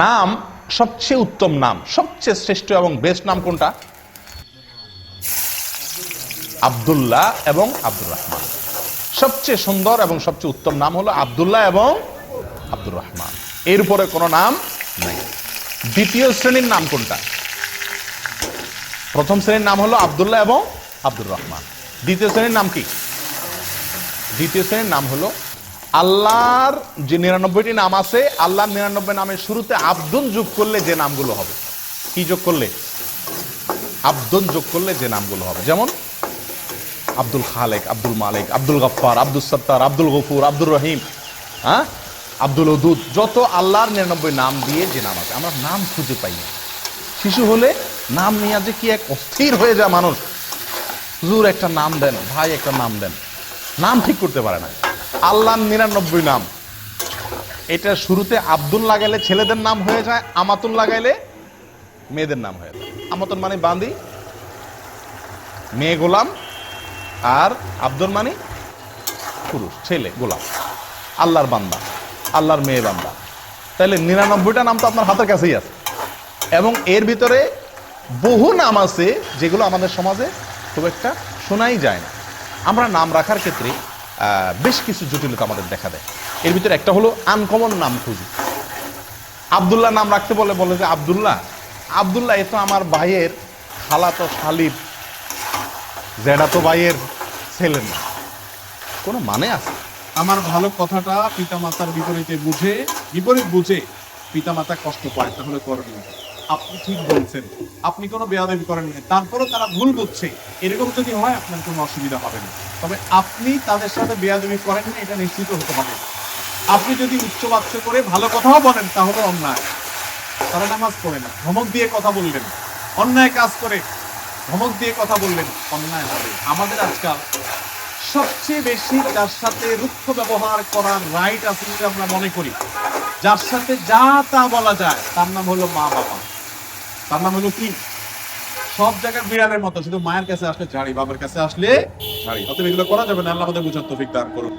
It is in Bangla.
নাম সবচেয়ে উত্তম নাম, সবচেয়ে শ্রেষ্ঠ এবং বেস্ট নাম কোনটা? আব্দুল্লাহ এবং আব্দুর রহমান। সবচেয়ে সুন্দর এবং সবচেয়ে উত্তম নাম হলো আব্দুল্লাহ এবং আব্দুর রহমান, এর উপরে কোনো নাম নাই। দ্বিতীয় শ্রেণীর নাম কোনটা? প্রথম শ্রেণীর নাম হলো আব্দুল্লাহ এবং আব্দুর রহমান। দ্বিতীয় শ্রেণীর নাম কি? দ্বিতীয় শ্রেণীর নাম হলো আল্লাহর যে ৯৯টি নাম আছে, আল্লাহর ৯৯ নামের শুরুতে আব্দুন যোগ করলে যে নামগুলো হবে। কি যোগ করলে? আব্দুন যোগ করলে যে নামগুলো হবে। যেমন আব্দুল খালেক, আব্দুল মালিক, আব্দুল গফফার, আব্দুল সত্তার, আব্দুল গফুর, আব্দুর রহিম, হ্যাঁ, আব্দুল ওদুদ, যত আল্লাহর ৯৯ নাম দিয়ে যে নাম আছে, আমরা নাম খুঁজে পাই না। শিশু হলে নাম নিয়ে যে কি এক অস্থির হয়ে যায় মানুষ। হুজুর একটা নাম দেন, ভাই একটা নাম দেন, নাম ঠিক করতে পারে না। আল্লাহর ৯৯ নাম, এটা শুরুতে আব্দুল লাগাইলে ছেলেদের নাম হয়ে যায়, আমাতুল লাগাইলে মেয়েদের নাম হয়ে যায়। আমাতুল মানে বান্দি, মেয়ে গোলাম, আর আব্দুল মানে পুরুষ, ছেলে গোলাম, আল্লাহর বান্দা, আল্লাহর মেয়ে বান্দা। তাহলে ৯৯টা নাম তো আপনার হাতের কাছেই আছে, এবং এর ভিতরে বহু নাম আছে যেগুলো আমাদের সমাজে খুব একটা শোনাই যায় না। আমরা নাম রাখার ক্ষেত্রে বেশ কিছু জটিলতা আমাদের দেখা দেয়। এর ভিতরে একটা হলো আনকমন নাম খুঁজি। আব্দুল্লাহ নাম রাখতে বলে যে আব্দুল্লাহ, আব্দুল্লাহ এ তো আমার ভাইয়ের খালাতো শালির জেঠাতো ভাইয়ের ছেলে না, কোনো মানে আছে? আমার ভালো কথাটা পিতামাতার বিপরীত বুঝে পিতামাতা কষ্ট পায়, তাহলে করবেন। আপনি ঠিক বলছেন, আপনি কোনো বেয়াদবি করেন না, তারপরও তারা ভুল বুঝছে, এরকম যদি হয় আপনার কোনো অসুবিধা হবে না। তবে আপনি তাদের সাথে বেয়াদবি করেন না, এটা নিশ্চিত হতে হবে। আপনি যদি উচ্চবাচ্য করে ভালো কথাও বলেন তাহলে অন্যায়। তারা নামাজ পড়ে না, ধমক দিয়ে কথা বললেন, অন্যায় কাজ করে ধমক দিয়ে কথা বললেন, অন্যায় হবে। আমাদের আজকাল সবচেয়ে বেশি যার সাথে রুক্ষ ব্যবহার করার রাইট আছে বলে আমরা মনে করি, যার সাথে যা তা বলা যায়, তার নাম হলো মা বাবা। তার নাম হলো কি? সব জায়গায় বিড়ালের মতো, শুধু মায়ের কাছে আসলে ঝাড়ি, বাবার কাছে আসলে ঝাড়ি। অতএব এগুলো করা যাবে না। আল্লাহ আমাদের বুঝার তৌফিক দান করুন।